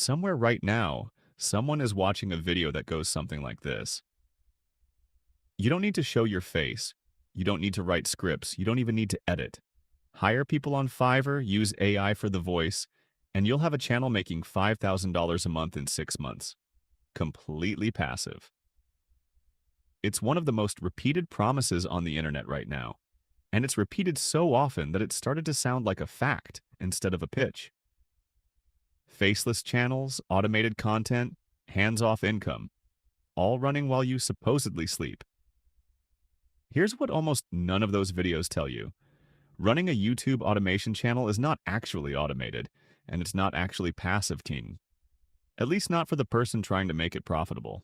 Somewhere right now, someone is watching a video that goes something like this. You don't need to show your face. You don't need to write scripts. You don't even need to edit. Hire people on Fiverr, use AI for the voice, and you'll have a channel making $5,000 a month in 6 months. Completely passive. It's one of the most repeated promises on the internet right now, and it's repeated so often that it started to sound like a fact instead of a pitch. Faceless channels, automated content, hands-off income, all running while you supposedly sleep. Here's what almost none of those videos tell you. Running a YouTube automation channel is not actually automated, and it's not actually passive king. At least not for the person trying to make it profitable.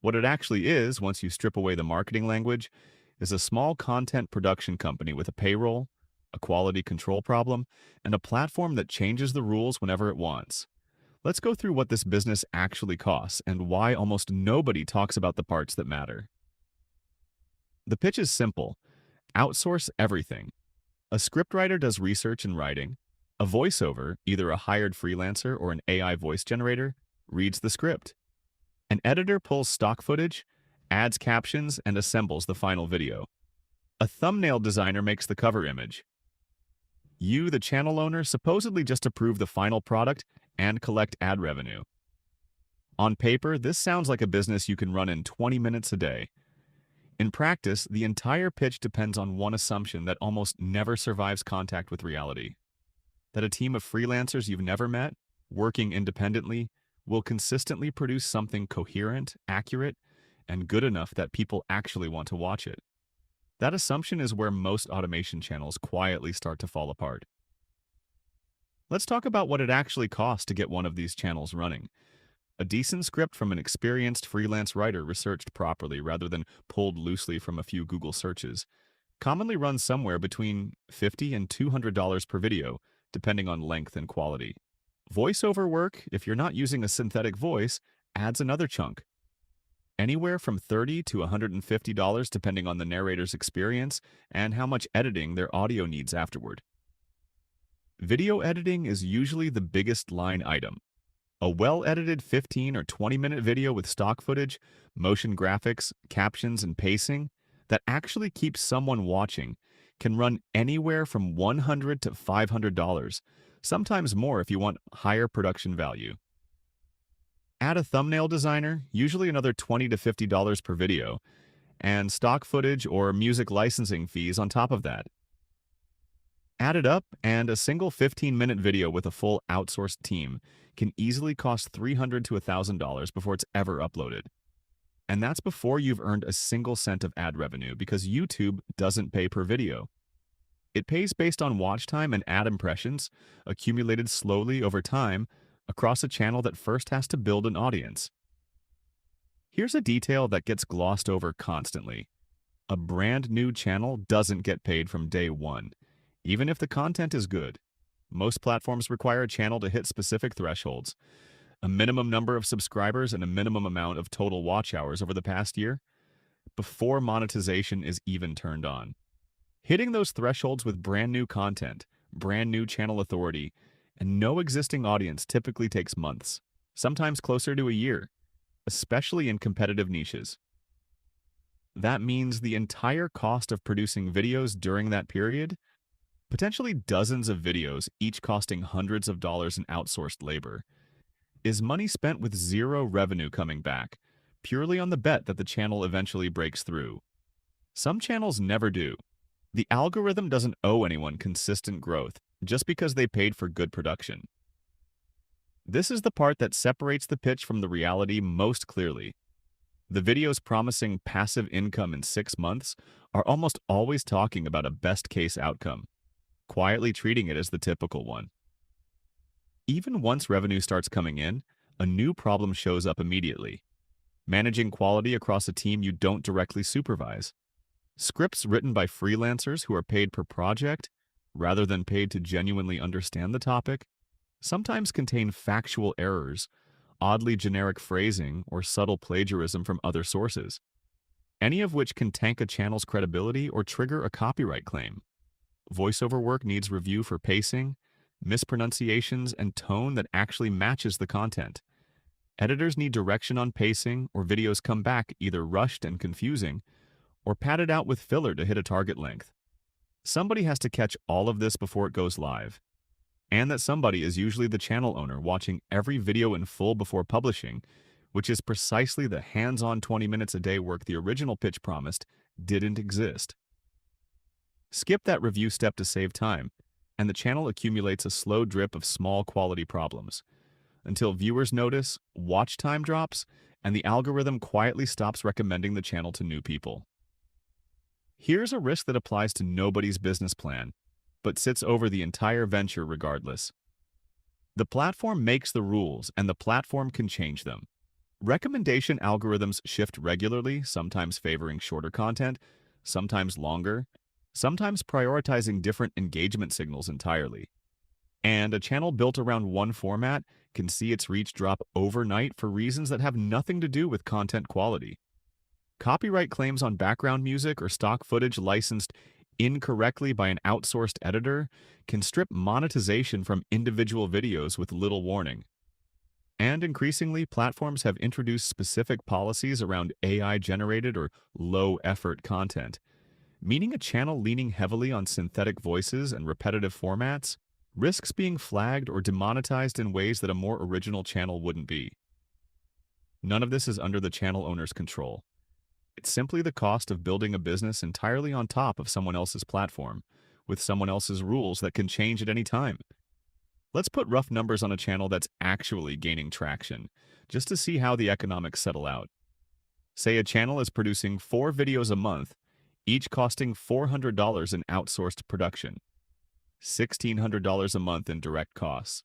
What it actually is, once you strip away the marketing language, is a small content production company with a payroll, a quality control problem, and a platform that changes the rules whenever it wants. Let's go through what this business actually costs and why almost nobody talks about the parts that matter. The pitch is simple. Outsource everything. A scriptwriter does research and writing. A voiceover, either a hired freelancer or an AI voice generator, reads the script. An editor pulls stock footage, adds captions, and assembles the final video. A thumbnail designer makes the cover image. You, the channel owner, supposedly just approve the final product and collect ad revenue. On paper, this sounds like a business you can run in 20 minutes a day. In practice, the entire pitch depends on one assumption that almost never survives contact with reality: that a team of freelancers you've never met, working independently, will consistently produce something coherent, accurate, and good enough that people actually want to watch it. That assumption is where most automation channels quietly start to fall apart. Let's talk about what it actually costs to get one of these channels running. A decent script from an experienced freelance writer researched properly rather than pulled loosely from a few Google searches commonly runs somewhere between $50 and $200 per video, depending on length and quality. Voiceover work, if you're not using a synthetic voice, adds another chunk. Anywhere from $30 to $150 depending on the narrator's experience and how much editing their audio needs afterward. Video editing is usually the biggest line item. A well-edited 15 or 20-minute video with stock footage, motion graphics, captions, and pacing that actually keeps someone watching can run anywhere from $100 to $500, sometimes more if you want higher production value. Add a thumbnail designer, usually another $20 to $50 per video, and stock footage or music licensing fees on top of that. Add it up, and a single 15-minute video with a full outsourced team can easily cost $300 to $1,000 before it's ever uploaded. And that's before you've earned a single cent of ad revenue because YouTube doesn't pay per video. It pays based on watch time and ad impressions, accumulated slowly over time across a channel that first has to build an audience. Here's a detail that gets glossed over constantly. A brand new channel doesn't get paid from day one, even if the content is good. Most platforms require a channel to hit specific thresholds: a minimum number of subscribers and a minimum amount of total watch hours over the past year, before monetization is even turned on. Hitting those thresholds with brand new content, brand new channel authority, and no existing audience typically takes months, sometimes closer to a year, especially in competitive niches. That means the entire cost of producing videos during that period, potentially dozens of videos, each costing hundreds of dollars in outsourced labor, is money spent with zero revenue coming back, purely on the bet that the channel eventually breaks through. Some channels never do. The algorithm doesn't owe anyone consistent growth just because they paid for good production. This is the part that separates the pitch from the reality most clearly. The videos promising passive income in 6 months are almost always talking about a best-case outcome, quietly treating it as the typical one. Even once revenue starts coming in, a new problem shows up immediately: managing quality across a team you don't directly supervise. Scripts written by freelancers who are paid per project, rather than paid to genuinely understand the topic, sometimes contain factual errors, oddly generic phrasing, or subtle plagiarism from other sources, any of which can tank a channel's credibility or trigger a copyright claim. Voiceover work needs review for pacing, mispronunciations, and tone that actually matches the content. Editors need direction on pacing, or videos come back either rushed and confusing, or padded out with filler to hit a target length. Somebody has to catch all of this before it goes live. And that somebody is usually the channel owner watching every video in full before publishing, which is precisely the hands-on 20 minutes a day work the original pitch promised didn't exist. Skip that review step to save time, and the channel accumulates a slow drip of small quality problems, until viewers notice, watch time drops, and the algorithm quietly stops recommending the channel to new people. Here's a risk that applies to nobody's business plan, but sits over the entire venture regardless. The platform makes the rules, and the platform can change them. Recommendation algorithms shift regularly, sometimes favoring shorter content, sometimes longer, sometimes prioritizing different engagement signals entirely. And a channel built around one format can see its reach drop overnight for reasons that have nothing to do with content quality. Copyright claims on background music or stock footage licensed incorrectly by an outsourced editor can strip monetization from individual videos with little warning. And increasingly, platforms have introduced specific policies around AI-generated or low-effort content, meaning a channel leaning heavily on synthetic voices and repetitive formats risks being flagged or demonetized in ways that a more original channel wouldn't be. None of this is under the channel owner's control. It's simply the cost of building a business entirely on top of someone else's platform, with someone else's rules that can change at any time. Let's put rough numbers on a channel that's actually gaining traction, just to see how the economics settle out. Say a channel is producing 4 videos a month, each costing $400 in outsourced production, $1,600 a month in direct costs.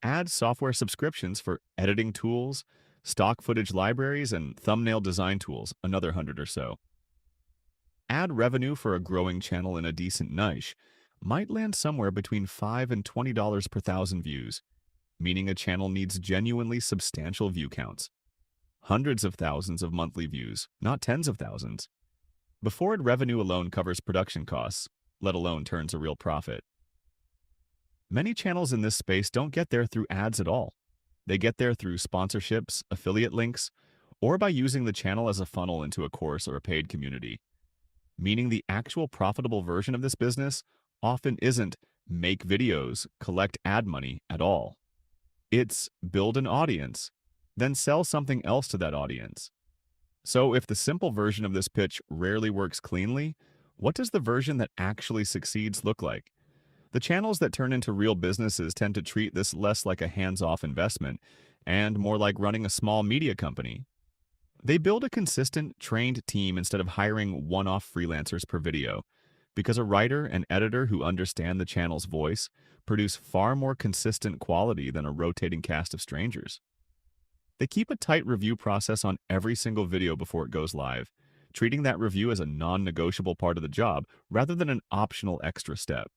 Add software subscriptions for editing tools, stock footage libraries, and thumbnail design tools, another 100 or so. Ad revenue for a growing channel in a decent niche might land somewhere between $5 and $20 per thousand views, meaning a channel needs genuinely substantial view counts. Hundreds of thousands of monthly views, not tens of thousands, before ad revenue alone covers production costs, let alone turns a real profit. Many channels in this space don't get there through ads at all. They get there through sponsorships, affiliate links, or by using the channel as a funnel into a course or a paid community. Meaning the actual profitable version of this business often isn't make videos, collect ad money at all. It's build an audience, then sell something else to that audience. So if the simple version of this pitch rarely works cleanly, what does the version that actually succeeds look like? The channels that turn into real businesses tend to treat this less like a hands-off investment and more like running a small media company. They build a consistent, trained team instead of hiring one-off freelancers per video, because a writer and editor who understand the channel's voice produce far more consistent quality than a rotating cast of strangers. They keep a tight review process on every single video before it goes live, treating that review as a non-negotiable part of the job rather than an optional extra step.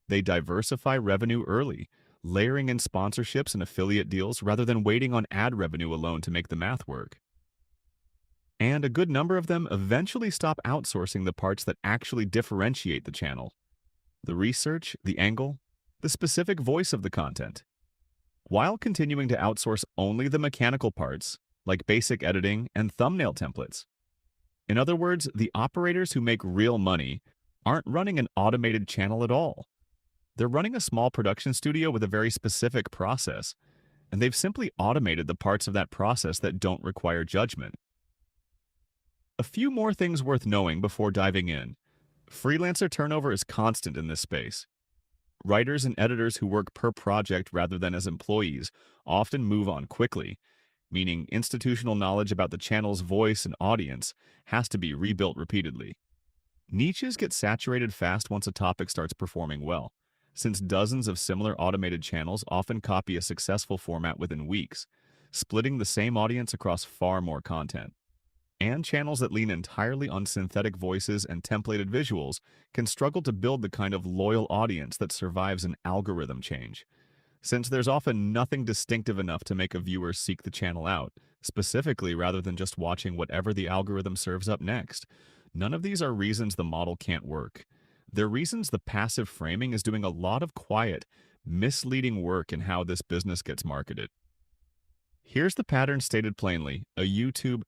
They diversify revenue early, layering in sponsorships and affiliate deals rather than waiting on ad revenue alone to make the math work. And a good number of them eventually stop outsourcing the parts that actually differentiate the channel: the research, the angle, the specific voice of the content, while continuing to outsource only the mechanical parts, like basic editing and thumbnail templates. In other words, the operators who make real money aren't running an automated channel at all. They're running a small production studio with a very specific process, and they've simply automated the parts of that process that don't require judgment. A few more things worth knowing before diving in. Freelancer turnover is constant in this space. Writers and editors who work per project rather than as employees often move on quickly, meaning institutional knowledge about the channel's voice and audience has to be rebuilt repeatedly. Niches get saturated fast once a topic starts performing well, since dozens of similar automated channels often copy a successful format within weeks, splitting the same audience across far more content. And channels that lean entirely on synthetic voices and templated visuals can struggle to build the kind of loyal audience that survives an algorithm change, since there's often nothing distinctive enough to make a viewer seek the channel out, specifically rather than just watching whatever the algorithm serves up next. None of these are reasons the model can't work. There are reasons the passive framing is doing a lot of quiet, misleading work in how this business gets marketed. Here's the pattern stated plainly: a YouTube